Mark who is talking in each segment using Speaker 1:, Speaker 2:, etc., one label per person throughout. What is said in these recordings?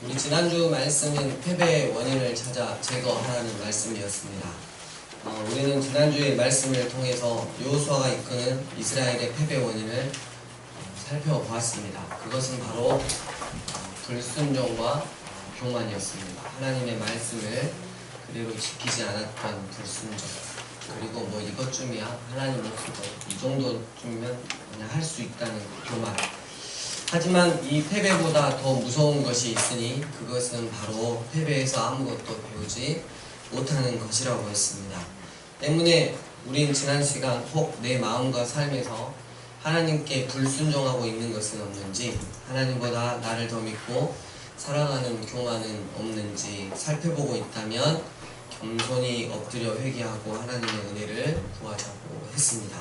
Speaker 1: 우리 지난주 말씀은 패배의 원인을 찾아 제거하라는 말씀이었습니다. 우리는 지난주의 말씀을 통해서 여호수아가 이끄는 이스라엘의 패배 원인을 살펴보았습니다. 그것은 바로 불순종과 교만이었습니다. 하나님의 말씀을 그대로 지키지 않았던 불순종, 그리고 뭐 이것쯤이야 하나님 없어도 이 정도쯤이면 그냥 할 수 있다는 교만. 하지만 이 패배보다 더 무서운 것이 있으니 그것은 바로 패배에서 아무것도 배우지 못하는 것이라고 했습니다. 때문에 우린 지난 시간 혹 내 마음과 삶에서 하나님께 불순종하고 있는 것은 없는지, 하나님보다 나를 더 믿고 사랑하는 교만은 없는지 살펴보고 있다면 겸손히 엎드려 회개하고 하나님의 은혜를 구하자고 했습니다.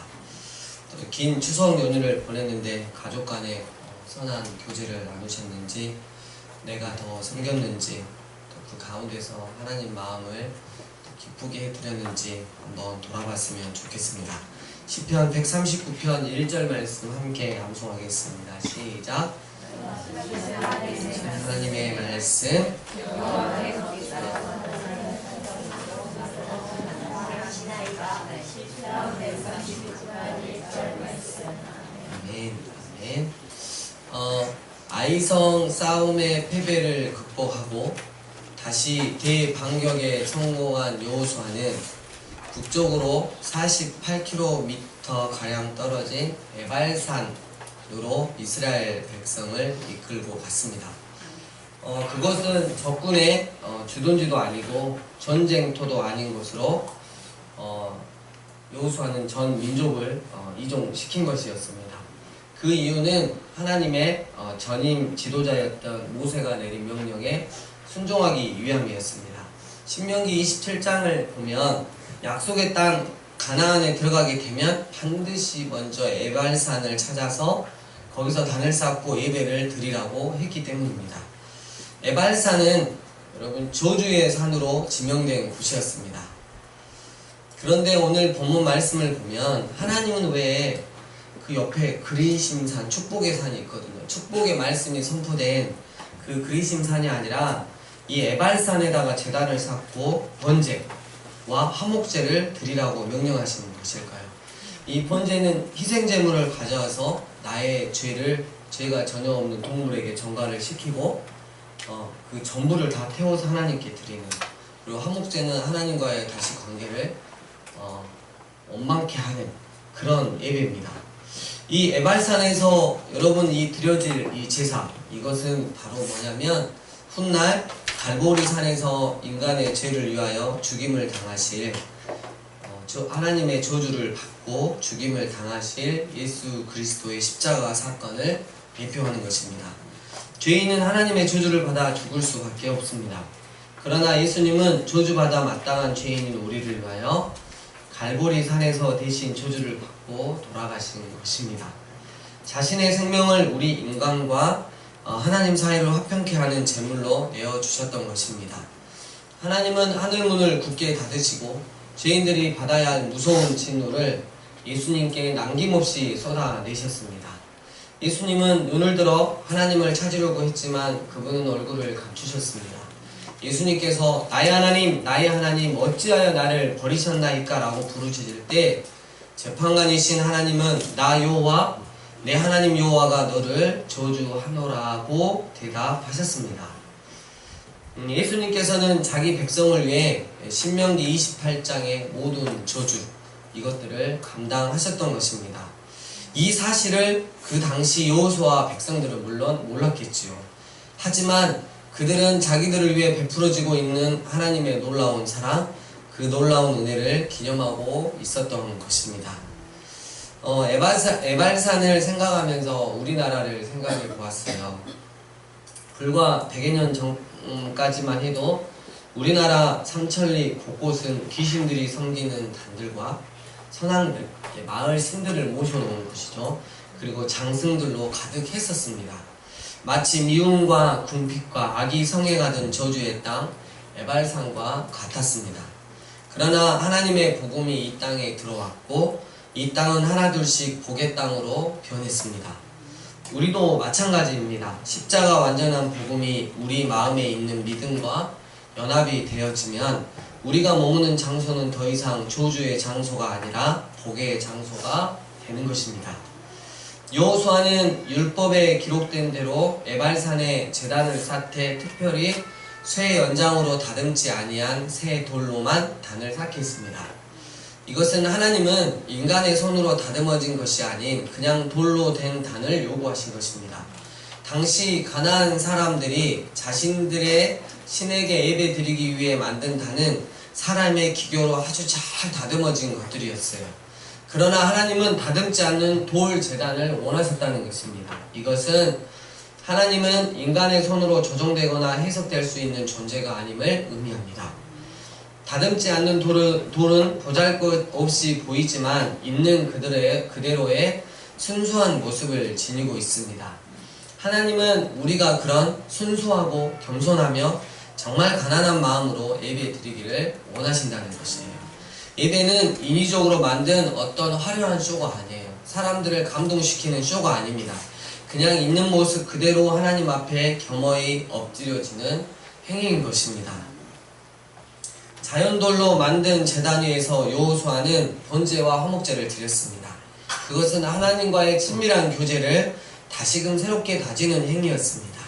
Speaker 1: 긴 추석 연휴를 보냈는데 가족 간에 선한 교제를 나누셨는지, 내가 더 섬겼는지, 또 그 가운데서 하나님 마음을 기쁘게 해드렸는지 한번 돌아봤으면 좋겠습니다. 시편 139편 1절 말씀 함께 암송하겠습니다. 시작. 하나님의 말씀. 아멘. 아멘. 아이성 싸움의 패배를 극복하고 다시 대반격에 성공한 여호수아는 북쪽으로 48km 가량 떨어진 에발산으로 이스라엘 백성을 이끌고 갔습니다. 그것은 적군의 주둔지도 아니고 전쟁터도 아닌 곳으로 여호수아는 전 민족을 이종시킨 것이었습니다. 그 이유는 하나님의 전임 지도자였던 모세가 내린 명령에 순종하기 위함이었습니다. 신명기 27장을 보면 약속의 땅 가나안에 들어가게 되면 반드시 먼저 에발산을 찾아서 거기서 단을 쌓고 예배를 드리라고 했기 때문입니다. 에발산은 여러분 저주의 산으로 지명된 곳이었습니다. 그런데 오늘 본문 말씀을 보면 하나님은 왜 그 옆에 그리심산, 축복의 산이 있거든요. 축복의 말씀이 선포된 그 그리심산이 아니라 이 에발산에다가 제단을 쌓고 번제와 화목제를 드리라고 명령하시는 것일까요? 이 번제는 희생제물을 가져와서 나의 죄가 전혀 없는 동물에게 전가를 시키고 그 전부를 다 태워서 하나님께 드리는, 그리고 화목제는 하나님과의 다시 관계를 원만케 하는 그런 예배입니다. 이 에발산에서 여러분 이 드려질 이 제사, 이것은 바로 뭐냐면 훗날 갈보리 산에서 인간의 죄를 위하여 죽임을 당하실 하나님의 저주를 받고 죽임을 당하실 예수 그리스도의 십자가 사건을 대표하는 것입니다. 죄인은 하나님의 저주를 받아 죽을 수밖에 없습니다. 그러나 예수님은 저주받아 마땅한 죄인인 우리를 위하여 갈보리 산에서 대신 저주를 받고 돌아가신 것입니다. 자신의 생명을 우리 인간과 하나님 사이를 화평케 하는 제물로 내어주셨던 것입니다. 하나님은 하늘문을 굳게 닫으시고 죄인들이 받아야 할 무서운 진노를 예수님께 남김없이 쏟아내셨습니다. 예수님은 눈을 들어 하나님을 찾으려고 했지만 그분은 얼굴을 감추셨습니다. 예수님께서 나의 하나님 어찌하여 나를 버리셨나이까 라고 부르짖을 때 재판관이신 하나님은 나 여호와 내 하나님 여호와가 너를 저주하노라고 대답하셨습니다. 예수님께서는 자기 백성을 위해 신명기 28장의 모든 저주, 이것들을 감당하셨던 것입니다. 이 사실을 그 당시 여호수아 백성들은 물론 몰랐겠지요. 하지만 그들은 자기들을 위해 베풀어지고 있는 하나님의 놀라운 사랑, 그 놀라운 은혜를 기념하고 있었던 것입니다. 에발산을 생각하면서 우리나라를 생각해 보았어요. 불과 100여 년 전까지만 해도 우리나라 삼천리 곳곳은 귀신들이 섬기는 단들과 선앙들, 마을 신들을 모셔놓은 곳이죠. 그리고 장승들로 가득했었습니다. 마치 미움과 궁핍과 악이 성행하던 저주의 땅 에발산과 같았습니다. 그러나 하나님의 복음이 이 땅에 들어왔고 이 땅은 하나둘씩 복의 땅으로 변했습니다. 우리도 마찬가지입니다. 십자가 완전한 복음이 우리 마음에 있는 믿음과 연합이 되어지면 우리가 머무는 장소는 더 이상 저주의 장소가 아니라 복의 장소가 되는 것입니다. 여호수아는 율법에 기록된 대로 에발산에 제단을 쌓되 특별히 쇠 연장으로 다듬지 아니한 새 돌로만 단을 쌓게 했습니다. 이것은 하나님은 인간의 손으로 다듬어진 것이 아닌 그냥 돌로 된 단을 요구하신 것입니다. 당시 가나안 사람들이 자신들의 신에게 예배 드리기 위해 만든 단은 사람의 기교로 아주 잘 다듬어진 것들이었어요. 그러나 하나님은 다듬지 않는 돌 제단을 원하셨다는 것입니다. 이것은 하나님은 인간의 손으로 조정되거나 해석될 수 있는 존재가 아님을 의미합니다. 다듬지 않는 돌은 보잘것없이 보이지만 있는 그대로의 순수한 모습을 지니고 있습니다. 하나님은 우리가 그런 순수하고 겸손하며 정말 가난한 마음으로 예배 드리기를 원하신다는 것이에요. 예배는 인위적으로 만든 어떤 화려한 쇼가 아니에요. 사람들을 감동시키는 쇼가 아닙니다. 그냥 있는 모습 그대로 하나님 앞에 겸허히 엎드려지는 행위인 것입니다. 자연돌로 만든 제단 위에서 여호수아는 번제와 화목제를 드렸습니다. 그것은 하나님과의 친밀한 교제를 다시금 새롭게 다지는 행위였습니다.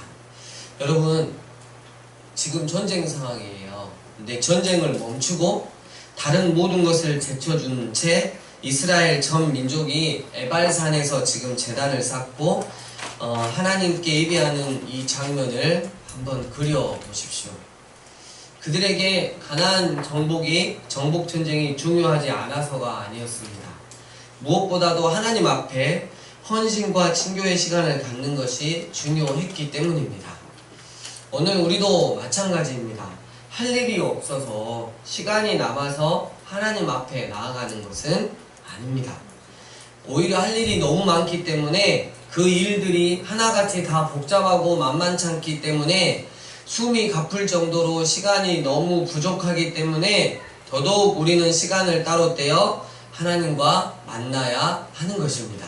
Speaker 1: 여러분, 지금 전쟁 상황이에요. 근데 전쟁을 멈추고 다른 모든 것을 제쳐준 채 이스라엘 전 민족이 에발산에서 지금 제단을 쌓고 하나님께 예배하는 이 장면을 한번 그려보십시오. 그들에게 가나안 정복 전쟁이 중요하지 않아서가 아니었습니다. 무엇보다도 하나님 앞에 헌신과 친교의 시간을 갖는 것이 중요했기 때문입니다. 오늘 우리도 마찬가지입니다. 할 일이 없어서 시간이 남아서 하나님 앞에 나아가는 것은 아닙니다. 오히려 할 일이 너무 많기 때문에 그 일들이 하나같이 다 복잡하고 만만찮기 때문에 숨이 가쁠 정도로 시간이 너무 부족하기 때문에 더더욱 우리는 시간을 따로 떼어 하나님과 만나야 하는 것입니다.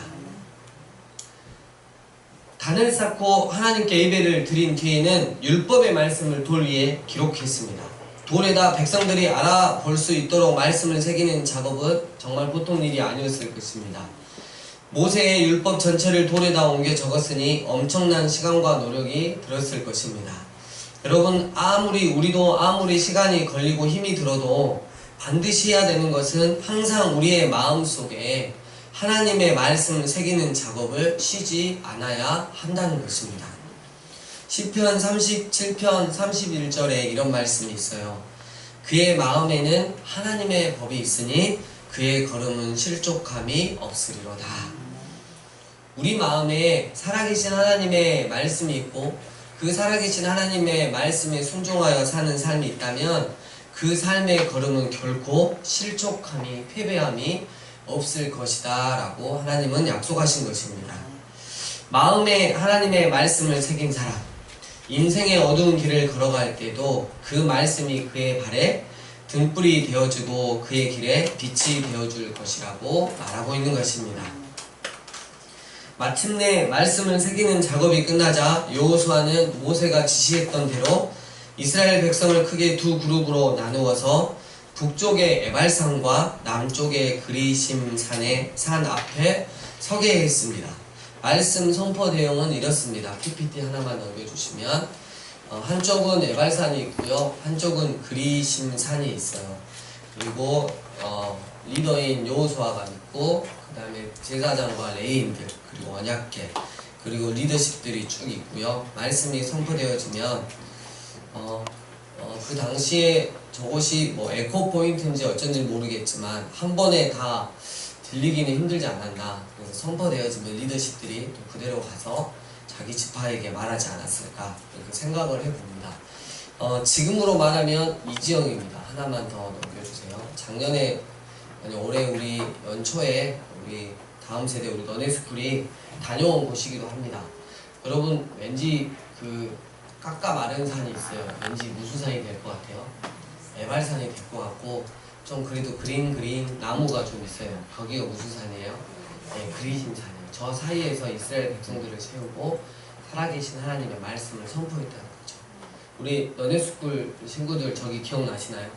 Speaker 1: 단을 쌓고 하나님께 예배를 드린 뒤에는 율법의 말씀을 돌 위에 기록했습니다. 돌에다 백성들이 알아볼 수 있도록 말씀을 새기는 작업은 정말 보통 일이 아니었을 것입니다. 모세의 율법 전체를 돌에다 옮겨 적었으니 엄청난 시간과 노력이 들었을 것입니다. 여러분, 우리도 아무리 시간이 걸리고 힘이 들어도 반드시 해야 되는 것은 항상 우리의 마음속에 하나님의 말씀을 새기는 작업을 쉬지 않아야 한다는 것입니다. 시편 37편 31절에 이런 말씀이 있어요. 그의 마음에는 하나님의 법이 있으니 그의 걸음은 실족함이 없으리로다. 우리 마음에 살아계신 하나님의 말씀이 있고 그 살아계신 하나님의 말씀에 순종하여 사는 삶이 있다면 그 삶의 걸음은 결코 실족함이, 패배함이 없을 것이다 라고 하나님은 약속하신 것입니다. 마음에 하나님의 말씀을 새긴 사람, 인생의 어두운 길을 걸어갈 때도 그 말씀이 그의 발에 등불이 되어주고 그의 길에 빛이 되어줄 것이라고 말하고 있는 것입니다. 마침내 말씀을 새기는 작업이 끝나자 여호수아는 모세가 지시했던 대로 이스라엘 백성을 크게 두 그룹으로 나누어서 북쪽의 에발산과 남쪽의 그리심 산 앞에 서게 했습니다. 말씀 선포 내용은 이렇습니다. PPT 하나만 넘겨주시면 한쪽은 에발산이 있고요, 한쪽은 그리심 산이 있어요. 그리고 리더인 여호수아가 있고 그 다음에 제사장과 레위인들 그리고 언약궤 그리고 리더십들이 쭉 있고요. 말씀이 선포되어지면 그 당시에 저것이 에코 포인트인지 어쩐지 모르겠지만 한 번에 다 들리기는 힘들지 않았나. 그래서 선포되어지면 리더십들이 또 그대로 가서 자기 지파에게 말하지 않았을까 이렇게 생각을 해봅니다. 지금으로 말하면 이지영입니다. 하나만 더 넘겨주세요. 올해 우리 연초에 우리 다음 세대 우리 너네스쿨이 다녀온 곳이기도 합니다. 여러분 왠지 그 깎아 마른 산이 있어요. 왠지 무슨 산이 될 것 같아요? 에발산이 될 것 같고 좀 그래도 그린 나무가 좀 있어요. 거기가 무슨 산이에요? 네, 그리심 산이에요. 저 사이에서 이스라엘 백성들을 세우고 살아계신 하나님의 말씀을 선포했다는 거죠. 우리 너네스쿨 친구들 저기 기억나시나요?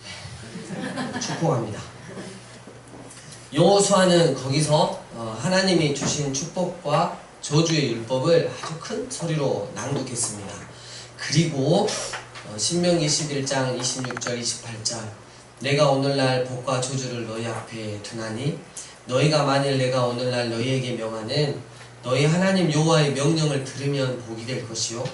Speaker 1: 네. 축복합니다. 여호수아는 거기서 하나님이 주신 축복과 저주의 율법을 아주 큰 소리로 낭독했습니다. 그리고 신명기 11장 26절 28절 내가 오늘날 복과 저주를 너희 앞에 두나니 너희가 만일 내가 오늘날 너희에게 명하는 너희 하나님 여호와의 명령을 들으면 복이 될 것이요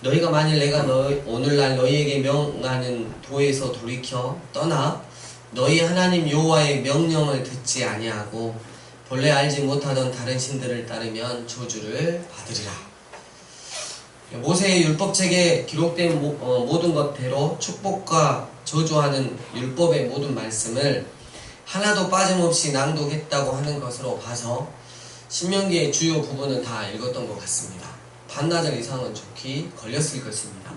Speaker 1: 너희가 만일 내가 오늘날 너희에게 명하는 도에서 돌이켜 떠나 너희 하나님 여호와의 명령을 듣지 아니하고 본래 알지 못하던 다른 신들을 따르면 저주를 받으리라. 모세의 율법책에 기록된 모든 것대로 축복과 저주하는 율법의 모든 말씀을 하나도 빠짐없이 낭독했다고 하는 것으로 봐서 신명기의 주요 부분은 다 읽었던 것 같습니다. 반나절 이상은 좋게 걸렸을 것입니다.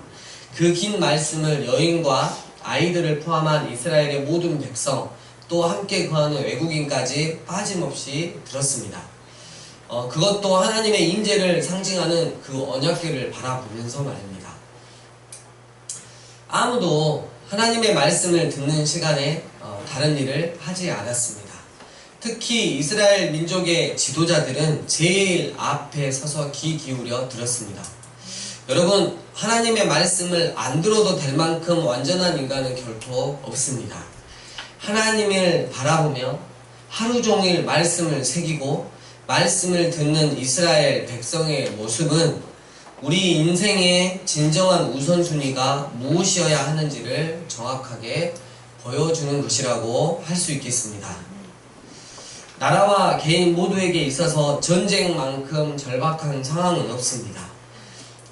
Speaker 1: 그 긴 말씀을 여인과 아이들을 포함한 이스라엘의 모든 백성 또 함께 거하는 외국인까지 빠짐없이 들었습니다. 그것도 하나님의 임재를 상징하는 그 언약궤를 바라보면서 말입니다. 아무도 하나님의 말씀을 듣는 시간에 다른 일을 하지 않았습니다. 특히 이스라엘 민족의 지도자들은 제일 앞에 서서 귀 기울여 들었습니다. 여러분, 하나님의 말씀을 안 들어도 될 만큼 완전한 인간은 결코 없습니다. 하나님을 바라보며 하루 종일 말씀을 새기고 말씀을 듣는 이스라엘 백성의 모습은 우리 인생의 진정한 우선순위가 무엇이어야 하는지를 정확하게 보여주는 것이라고 할 수 있겠습니다. 나라와 개인 모두에게 있어서 전쟁만큼 절박한 상황은 없습니다.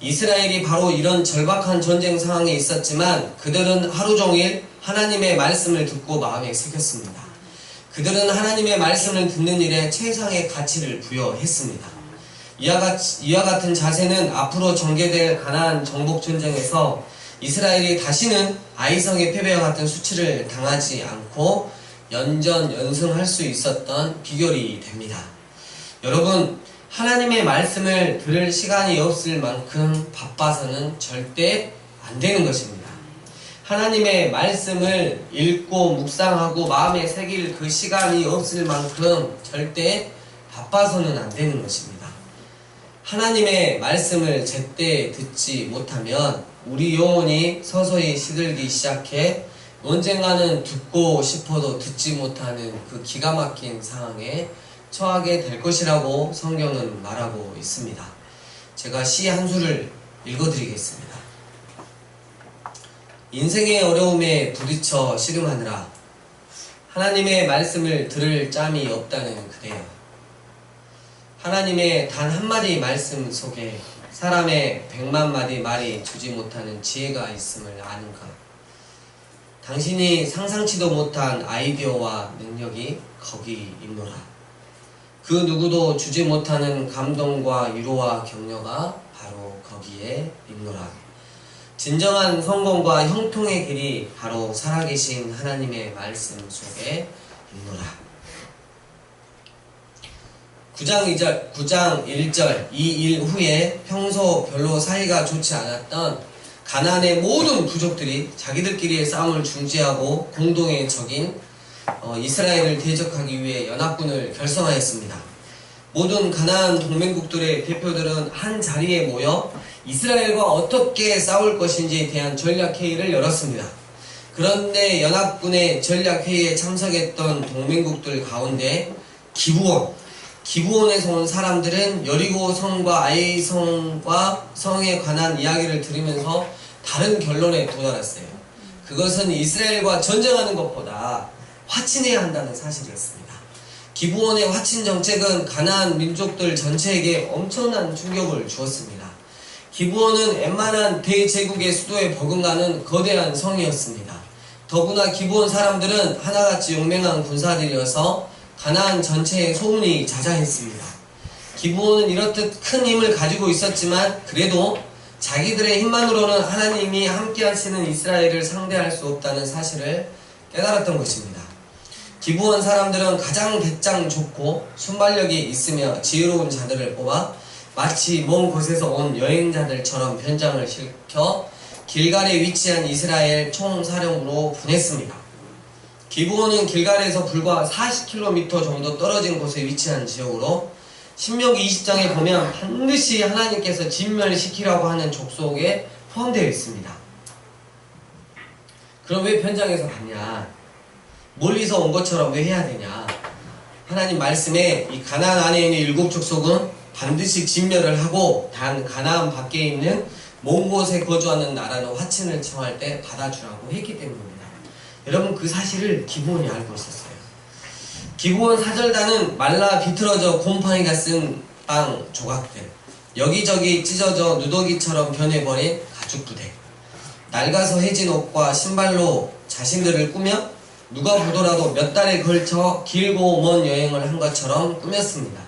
Speaker 1: 이스라엘이 바로 이런 절박한 전쟁 상황에 있었지만 그들은 하루 종일 하나님의 말씀을 듣고 마음에 새겼습니다. 그들은 하나님의 말씀을 듣는 일에 최상의 가치를 부여했습니다. 이와 같은 자세는 앞으로 전개될 가나안 정복 전쟁에서 이스라엘이 다시는 아이성의 패배와 같은 수치를 당하지 않고 연전연승할 수 있었던 비결이 됩니다. 여러분, 하나님의 말씀을 들을 시간이 없을 만큼 바빠서는 절대 안 되는 것입니다. 하나님의 말씀을 읽고 묵상하고 마음에 새길 그 시간이 없을 만큼 절대 바빠서는 안 되는 것입니다. 하나님의 말씀을 제때 듣지 못하면 우리 영혼이 서서히 시들기 시작해 언젠가는 듣고 싶어도 듣지 못하는 그 기가 막힌 상황에 처하게 될 것이라고 성경은 말하고 있습니다. 제가 시 한 수를 읽어드리겠습니다. 인생의 어려움에 부딪혀 씨름하느라 하나님의 말씀을 들을 짬이 없다는 그대여. 하나님의 단 한마디 말씀 속에 사람의 100만 마디 말이 주지 못하는 지혜가 있음을 아는가. 당신이 상상치도 못한 아이디어와 능력이 거기 있노라. 그 누구도 주지 못하는 감동과 위로와 격려가 바로 거기에 있노라. 진정한 성공과 형통의 길이 바로 살아계신 하나님의 말씀 속에 있노라. 9장 1절 이 일 후에 평소 별로 사이가 좋지 않았던 가나안의 모든 부족들이 자기들끼리의 싸움을 중지하고 공동의 적인 이스라엘을 대적하기 위해 연합군을 결성하였습니다. 모든 가나안 동맹국들의 대표들은 한 자리에 모여 이스라엘과 어떻게 싸울 것인지에 대한 전략회의를 열었습니다. 그런데 연합군의 전략회의에 참석했던 동맹국들 가운데 기브온에서 온 사람들은 여리고 성과 아이 성과 성에 관한 이야기를 들으면서 다른 결론에 도달했어요. 그것은 이스라엘과 전쟁하는 것보다 화친해야 한다는 사실이었습니다. 기브온의 화친 정책은 가나안 민족들 전체에게 엄청난 충격을 주었습니다. 기브온은 웬만한 대제국의 수도에 버금가는 거대한 성이었습니다. 더구나 기브온 사람들은 하나같이 용맹한 군사들이어서 가나안 전체에 소문이 자자했습니다. 기브온은 이렇듯 큰 힘을 가지고 있었지만 그래도 자기들의 힘만으로는 하나님이 함께 하시는 이스라엘을 상대할 수 없다는 사실을 깨달았던 것입니다. 기브온 사람들은 가장 배짱 좋고 순발력이 있으며 지혜로운 자들을 뽑아 마치 먼 곳에서 온 여행자들처럼 변장을 시켜 길갈에 위치한 이스라엘 총사령부로 보냈습니다. 기브온은 길갈에서 불과 40km 정도 떨어진 곳에 위치한 지역으로 신명기 20장에 보면 반드시 하나님께서 진멸시키라고 하는 족속에 포함되어 있습니다. 그럼 왜 변장해서 갔냐? 멀리서 온 것처럼 왜 해야 되냐? 하나님 말씀에 이 가나안 안에 있는 7 족속은 반드시 진멸을 하고 단 가나안 밖에 있는 먼 곳에 거주하는 나라는 화친을 청할 때 받아주라고 했기 때문입니다. 여러분 그 사실을 기브온이 알고 있었어요. 기브온 사절단은 말라 비틀어져 곰팡이가 쓴 땅 조각들, 여기저기 찢어져 누더기처럼 변해버린 가죽 부대, 낡아서 해진 옷과 신발로 자신들을 꾸며 누가 보더라도 몇 달에 걸쳐 길고 먼 여행을 한 것처럼 꾸몄습니다.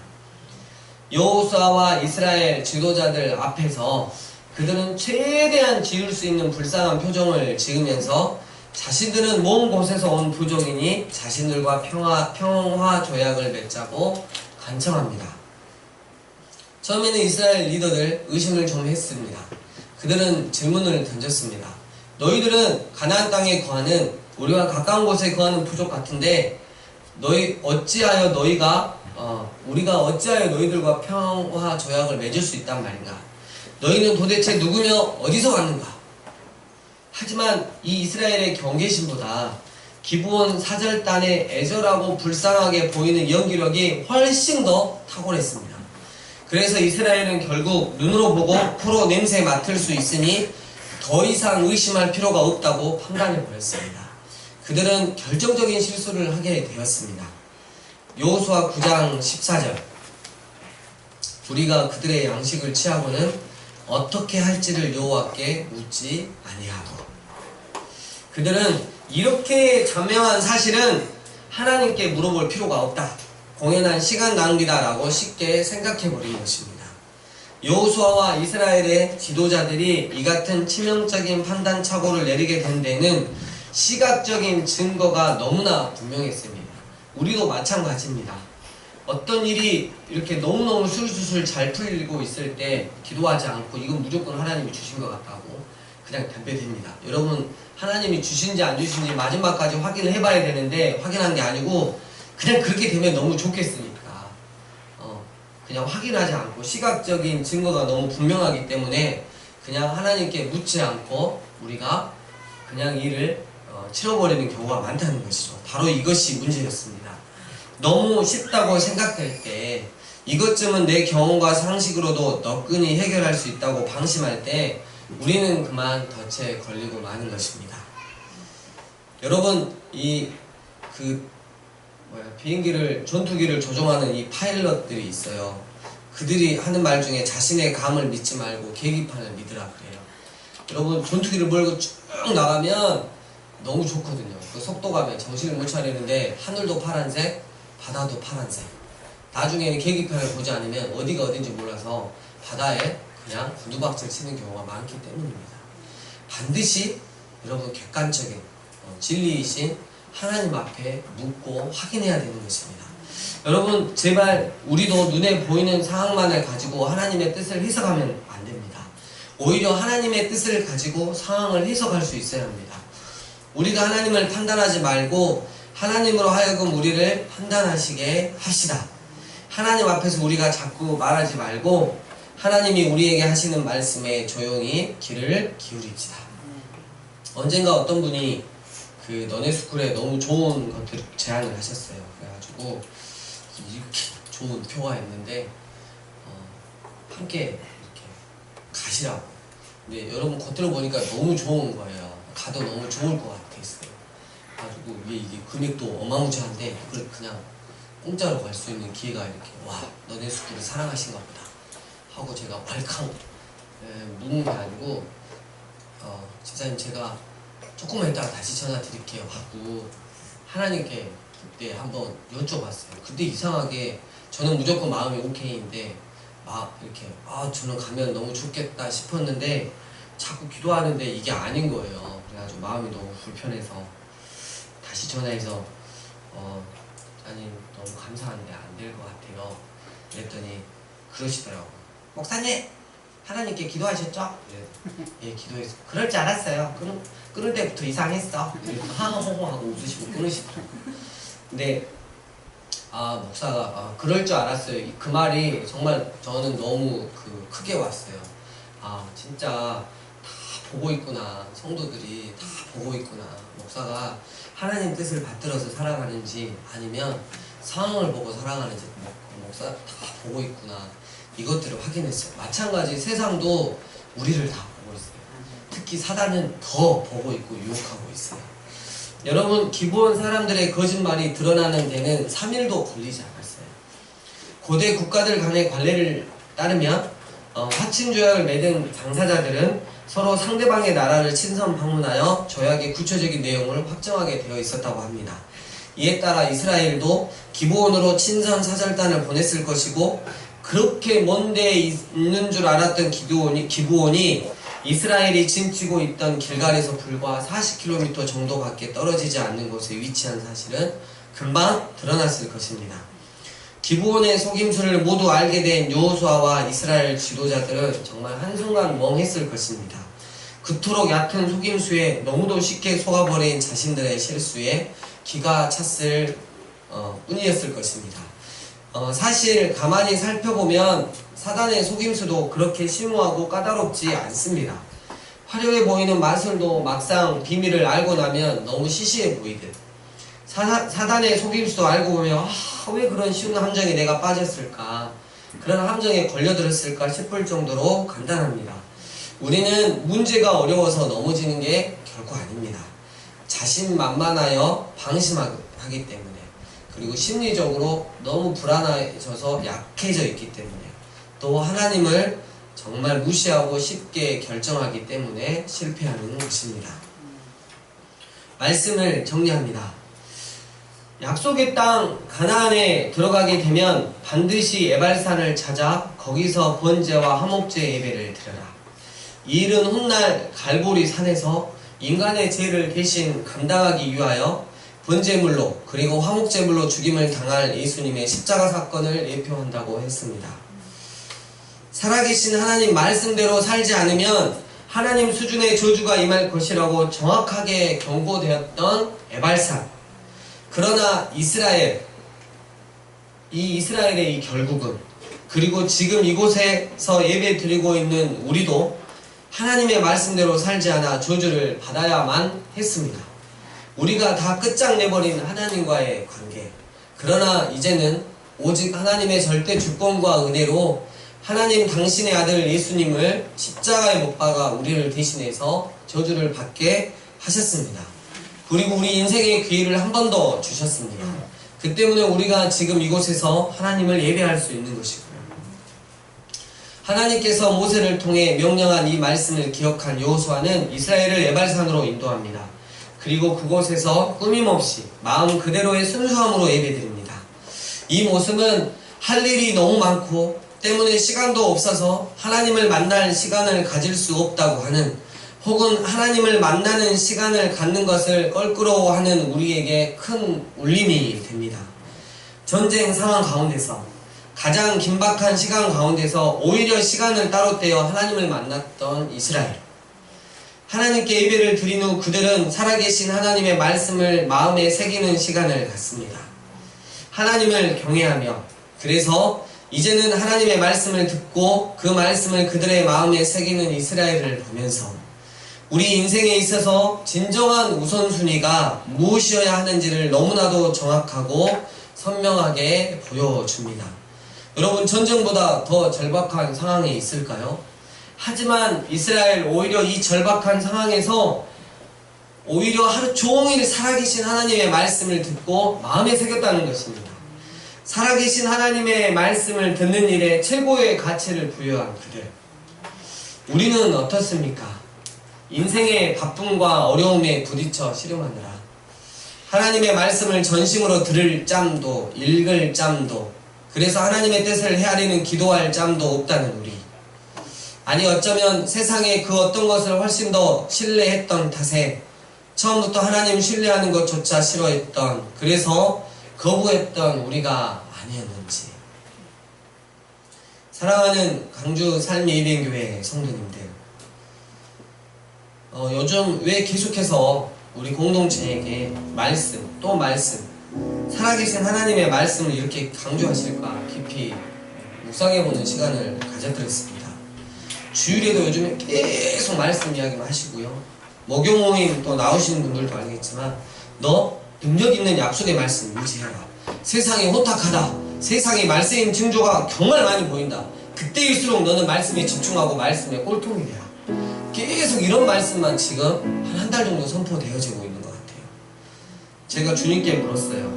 Speaker 1: 여호수아와 이스라엘 지도자들 앞에서 그들은 최대한 지을 수 있는 불쌍한 표정을 지으면서 자신들은 먼 곳에서 온 부족이니 자신들과 평화 조약을 맺자고 간청합니다. 처음에는 이스라엘 리더들 의심을 좀 했습니다. 그들은 질문을 던졌습니다. 너희들은 가나안 땅에 거하는 우리와 가까운 곳에 거하는 부족 같은데 우리가 어찌하여 너희들과 평화 조약을 맺을 수 있단 말인가? 너희는 도대체 누구며 어디서 왔는가? 하지만 이 이스라엘의 경계심보다 기브온 사절단의 애절하고 불쌍하게 보이는 연기력이 훨씬 더 탁월했습니다. 그래서 이스라엘은 결국 눈으로 보고 코로 냄새 맡을 수 있으니 더 이상 의심할 필요가 없다고 판단해버렸습니다. 그들은 결정적인 실수를 하게 되었습니다. 여호수아 9장 14절, 우리가 그들의 양식을 취하고는 어떻게 할지를 여호와께 묻지 아니하고. 그들은 이렇게 자명한 사실은 하나님께 물어볼 필요가 없다, 공연한 시간 낭비다 라고 쉽게 생각해버린 것입니다. 여호수아와 이스라엘의 지도자들이 이 같은 치명적인 판단 착오를 내리게 된 데는 시각적인 증거가 너무나 분명했습니다. 우리도 마찬가지입니다. 어떤 일이 이렇게 너무너무 술술술 잘 풀리고 있을 때 기도하지 않고 이건 무조건 하나님이 주신 것 같다고 그냥 덤벼듭니다. 여러분, 하나님이 주신지 안 주신지 마지막까지 확인을 해봐야 되는데 확인한 게 아니고 그냥 그렇게 되면 너무 좋겠으니까 그냥 확인하지 않고 시각적인 증거가 너무 분명하기 때문에 그냥 하나님께 묻지 않고 우리가 그냥 일을 치러버리는 경우가 많다는 것이죠. 바로 이것이 문제였습니다. 너무 쉽다고 생각될 때, 이것쯤은 내 경험과 상식으로도 너끈히 해결할 수 있다고 방심할 때 우리는 그만 덫에 걸리고 마는 것입니다. 여러분, 전투기를 조종하는 이 파일럿들이 있어요. 그들이 하는 말 중에 자신의 감을 믿지 말고 계기판을 믿으라 그래요. 여러분, 전투기를 몰고 쭉 나가면 너무 좋거든요. 그 속도감에 정신을 못 차리는데 하늘도 파란색, 바다도 파란색. 나중에는 계기판을 보지 않으면 어디가 어딘지 몰라서 바다에 그냥 군두박질 치는 경우가 많기 때문입니다. 반드시 여러분 객관적인 진리이신 하나님 앞에 묻고 확인해야 되는 것입니다. 여러분, 제발 우리도 눈에 보이는 상황만을 가지고 하나님의 뜻을 해석하면 안 됩니다. 오히려 하나님의 뜻을 가지고 상황을 해석할 수 있어야 합니다. 우리가 하나님을 판단하지 말고 하나님으로 하여금 우리를 판단하시게 하시다. 하나님 앞에서 우리가 자꾸 말하지 말고 하나님이 우리에게 하시는 말씀에 조용히 귀를 기울입시다. 언젠가 어떤 분이 그 너네스쿨에 너무 좋은 것들을 제안을 하셨어요. 그래가지고 이렇게 좋은 표가 있는데 함께 이렇게 가시라고. 근데 여러분 겉으로 보니까 너무 좋은 거예요. 가도 너무 좋을 것 같았어요. 그래가지고 이게 금액도 어마무시한데 그걸 그냥 공짜로 갈 수 있는 기회가 이렇게, 와, 너네스쿨을 사랑하신가 보다 하고 제가 왈칵 묻는 게 아니고 집사님, 제가 조금만 이따가 다시 전화 드릴게요 하고 하나님께 그때 한번 여쭤봤어요. 근데 이상하게 저는 무조건 마음이 오케이인데 막 이렇게 저는 가면 너무 좋겠다 싶었는데 자꾸 기도하는데 이게 아닌 거예요. 그래가지고 마음이 너무 불편해서 다시 전화해서 목사님 너무 감사한데 안 될 것 같아요. 그랬더니 그러시더라고요. 목사님 하나님께 기도하셨죠? 예, 기도했어. 그럴 줄 알았어요. 끊을 때부터 이상했어. 하하호호 하고 웃으시고 끊으시더라고요. 근데 목사가 그럴 줄 알았어요. 그 말이 정말 저는 너무 크게 왔어요. 진짜 다 보고 있구나. 성도들이 다 보고 있구나. 목사가 하나님 뜻을 받들어서 살아가는지 아니면 상황을 보고 살아가는지 목사 다 보고 있구나. 이것들을 확인했어요. 마찬가지 세상도 우리를 다 보고 있어요. 특히 사단은 더 보고 있고 유혹하고 있어요. 여러분, 기브온 사람들의 거짓말이 드러나는 데는 3일도 걸리지 않았어요. 고대 국가들 간의 관례를 따르면 화친조약을 맺은 당사자들은 서로 상대방의 나라를 친선 방문하여 조약의 구체적인 내용을 확정하게 되어 있었다고 합니다. 이에 따라 이스라엘도 기브온으로 친선 사절단을 보냈을 것이고, 그렇게 먼 데에 있는 줄 알았던 기브온이 이스라엘이 짐치고 있던 길갈에서 불과 40km 정도밖에 떨어지지 않는 곳에 위치한 사실은 금방 드러났을 것입니다. 기브온의 속임수를 모두 알게 된 여호수아와 이스라엘 지도자들은 정말 한순간 멍했을 것입니다. 그토록 얕은 속임수에 너무도 쉽게 속아버린 자신들의 실수에 기가 찼을 뿐이었을 것입니다. 사실 가만히 살펴보면 사단의 속임수도 그렇게 심오하고 까다롭지 않습니다. 화려해 보이는 마술도 막상 비밀을 알고 나면 너무 시시해 보이듯, 사단의 속임수도 알고 보면 왜 그런 쉬운 함정에 내가 빠졌을까, 그런 함정에 걸려들었을까 싶을 정도로 간단합니다. 우리는 문제가 어려워서 넘어지는 게 결코 아닙니다. 자신만만하여 방심하기 때문에, 그리고 심리적으로 너무 불안해져서 약해져 있기 때문에, 또 하나님을 정말 무시하고 쉽게 결정하기 때문에 실패하는 것입니다. 말씀을 정리합니다. 약속의 땅 가나안에 들어가게 되면 반드시 에발산을 찾아 거기서 번제와 화목제 예배를 드려라. 이 일은 훗날 갈보리 산에서 인간의 죄를 대신 감당하기 위하여 번제물로 그리고 화목제물로 죽임을 당할 예수님의 십자가 사건을 예표한다고 했습니다. 살아계신 하나님 말씀대로 살지 않으면 하나님 수준의 저주가 임할 것이라고 정확하게 경고되었던 에발산. 그러나 이스라엘의 이 결국은, 그리고 지금 이곳에서 예배 드리고 있는 우리도 하나님의 말씀대로 살지 않아 저주를 받아야만 했습니다. 우리가 다 끝장내버린 하나님과의 관계. 그러나 이제는 오직 하나님의 절대 주권과 은혜로 하나님 당신의 아들 예수님을 십자가에 못 박아 우리를 대신해서 저주를 받게 하셨습니다. 그리고 우리 인생의 기회를 한 번 더 주셨습니다. 그 때문에 우리가 지금 이곳에서 하나님을 예배할 수 있는 것이고요. 하나님께서 모세를 통해 명령한 이 말씀을 기억한 여호수아는 이스라엘을 에발산으로 인도합니다. 그리고 그곳에서 꾸밈없이 마음 그대로의 순수함으로 예배드립니다. 이 모습은 할 일이 너무 많고 때문에 시간도 없어서 하나님을 만날 시간을 가질 수 없다고 하는, 혹은 하나님을 만나는 시간을 갖는 것을 껄끄러워하는 우리에게 큰 울림이 됩니다. 전쟁 상황 가운데서, 가장 긴박한 시간 가운데서 오히려 시간을 따로 떼어 하나님을 만났던 이스라엘. 하나님께 예배를 드린 후 그들은 살아계신 하나님의 말씀을 마음에 새기는 시간을 갖습니다. 하나님을 경외하며, 그래서 이제는 하나님의 말씀을 듣고 그 말씀을 그들의 마음에 새기는 이스라엘을 보면서 우리 인생에 있어서 진정한 우선순위가 무엇이어야 하는지를 너무나도 정확하고 선명하게 보여줍니다. 여러분, 전쟁보다 더 절박한 상황에 있을까요? 하지만 이스라엘 오히려 이 절박한 상황에서 오히려 하루 종일 살아계신 하나님의 말씀을 듣고 마음에 새겼다는 것입니다. 살아계신 하나님의 말씀을 듣는 일에 최고의 가치를 부여한 그들. 우리는 어떻습니까? 인생의 바쁨과 어려움에 부딪혀 씨름하느라 하나님의 말씀을 전심으로 들을 짬도, 읽을 짬도, 그래서 하나님의 뜻을 헤아리는 기도할 짬도 없다는 우리. 아니, 어쩌면 세상의 그 어떤 것을 훨씬 더 신뢰했던 탓에 처음부터 하나님 신뢰하는 것조차 싫어했던, 그래서 거부했던 우리가 아니었는지. 사랑하는 강주 삶예비교회 성도님들, 요즘 왜 계속해서 우리 공동체에게 말씀, 또 말씀, 살아계신 하나님의 말씀을 이렇게 강조하실까 깊이 묵상해보는 시간을 가져드렸습니다. 주일에도 요즘에 계속 말씀 이야기만 하시고요. 목요 모임 또 나오시는 분들도 알겠지만, 너 능력 있는 약속의 말씀 유지해라. 세상이 호탁하다. 세상에 말씀의 징조가 정말 많이 보인다. 그때일수록 너는 말씀에 집중하고 말씀에 꼴통이 되라. 계속 이런 말씀만 지금 한 달 정도 선포되어지고 있는 것 같아요. 제가 주님께 물었어요.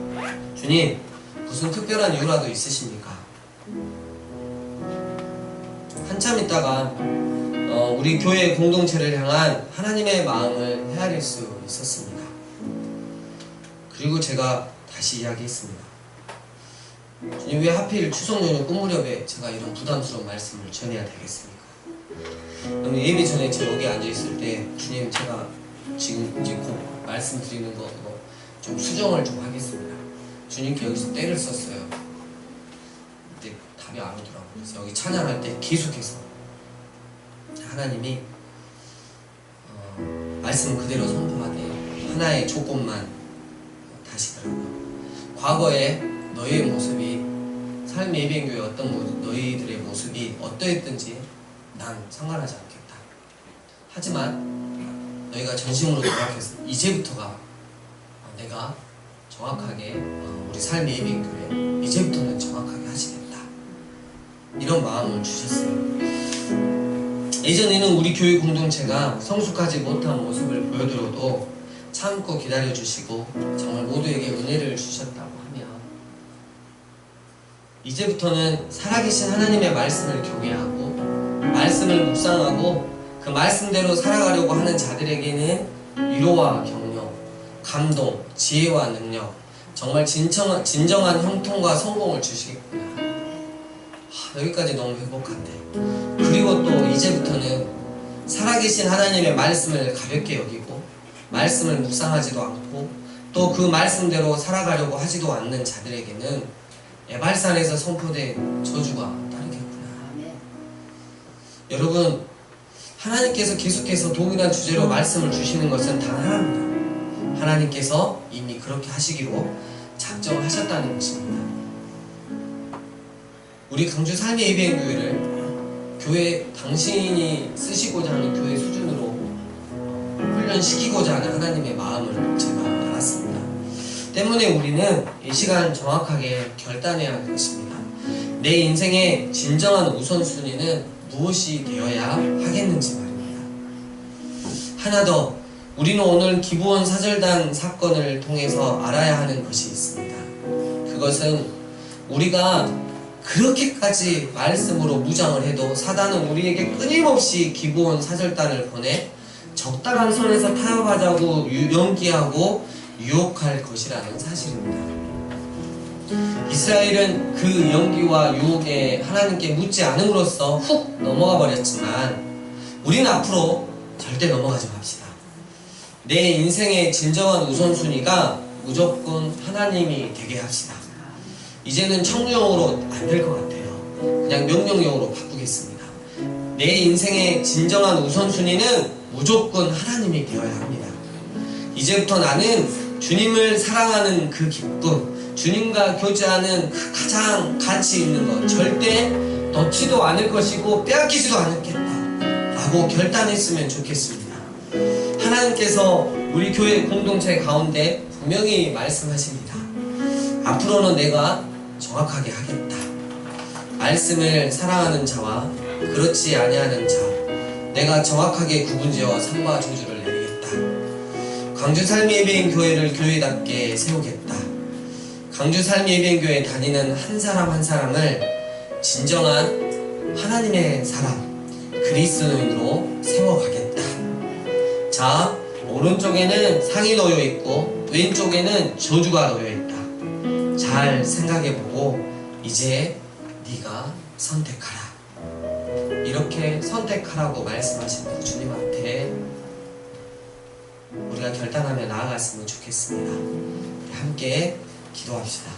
Speaker 1: 주님, 무슨 특별한 이유라도 있으십니까? 한참 있다가 우리 교회 공동체를 향한 하나님의 마음을 헤아릴 수 있었습니다. 그리고 제가 다시 이야기했습니다. 주님, 왜 하필 추석 연휴 끝 무렵에 제가 이런 부담스러운 말씀을 전해야 되겠습니까? 예배 전에 제가 여기 앉아있을 때, 주님, 제가 지금 이제 곧 말씀드리는 거 이거 좀 수정을 좀 하겠습니다. 주님께 여기서 때를 썼어요. 근데 답이 안 오더라고요. 그래서 여기 찬양할 때 계속해서 하나님이 말씀 그대로 선포하되 하나의 조건만 다시더라고요. 과거에 너희의 모습이, 삶의 예배교회 어떤 너희들의 모습이 어떠했든지 난 상관하지 않겠다. 하지만 너희가 전심으로 노력해서 이제부터가 내가 정확하게 우리 삶의 예배교회 이제부터는 정확하게 하시겠다. 이런 마음을 주셨어요. 예전에는 우리 교회 공동체가 성숙하지 못한 모습을 보여드려도 참고 기다려주시고 정말 모두에게 은혜를 주셨다고 하면, 이제부터는 살아계신 하나님의 말씀을 경외하고 말씀을 묵상하고 그 말씀대로 살아가려고 하는 자들에게는 위로와 격려, 감동, 지혜와 능력, 정말 진정한 형통과 성공을 주시겠구나. 여기까지 너무 행복한데. 그리고 또 이제부터는 살아계신 하나님의 말씀을 가볍게 여기고 말씀을 묵상하지도 않고 또 그 말씀대로 살아가려고 하지도 않는 자들에게는 에발산에서 선포된 저주가 따르겠구나. 여러분, 하나님께서 계속해서 동일한 주제로 말씀을 주시는 것은 단 하나입니다. 하나님께서 이미 그렇게 하시기로 작정하셨다는 것입니다. 우리 강주 삶의 예배교회를 교회, 당신이 쓰시고자 하는 교회 수준으로 훈련시키고자 하는 하나님의 마음을 제가 알았습니다. 때문에 우리는 이 시간 정확하게 결단해야 하는 것입니다. 내 인생의 진정한 우선순위는 무엇이 되어야 하겠는지 말입니다. 하나 더, 우리는 오늘 기부원 사절단 사건을 통해서 알아야 하는 것이 있습니다. 그것은 우리가 그렇게까지 말씀으로 무장을 해도 사단은 우리에게 끊임없이 기부원 사절단을 보내 적당한 선에서 타협하자고 연기하고 유혹할 것이라는 사실입니다. 이스라엘은 그 연기와 유혹에 하나님께 묻지 않음으로써 훅 넘어가 버렸지만 우리는 앞으로 절대 넘어가지 맙시다. 내 인생의 진정한 우선순위가 무조건 하나님이 되게 합시다. 이제는 청룡으로 안 될 것 같아요. 그냥 명령형으로 바꾸겠습니다. 내 인생의 진정한 우선순위는 무조건 하나님이 되어야 합니다. 이제부터 나는 주님을 사랑하는 그 기쁨, 주님과 교제하는 그 가장 가치 있는 것 절대 놓지도 않을 것이고 빼앗기지도 않겠다 라고 결단했으면 좋겠습니다. 하나님께서 우리 교회 공동체 가운데 분명히 말씀하십니다. 앞으로는 내가 정확하게 하겠다. 말씀을 사랑하는 자와 그렇지 아니하는 자, 내가 정확하게 구분지어 상과 저주를 내리겠다. 강주 삶의 예배인 교회를 교회답게 세우겠다. 강주 삶의 예배인 교회에 다니는 한 사람 한 사람을 진정한 하나님의 사람, 그리스도인으로 세워가겠다. 자, 오른쪽에는 상이 놓여 있고 왼쪽에는 저주가 놓여 있다. 잘 생각해보고 이제 네가 선택하라. 이렇게 선택하라고 말씀하신 주님한테 우리가 결단하며 나아갔으면 좋겠습니다. 함께 기도합시다.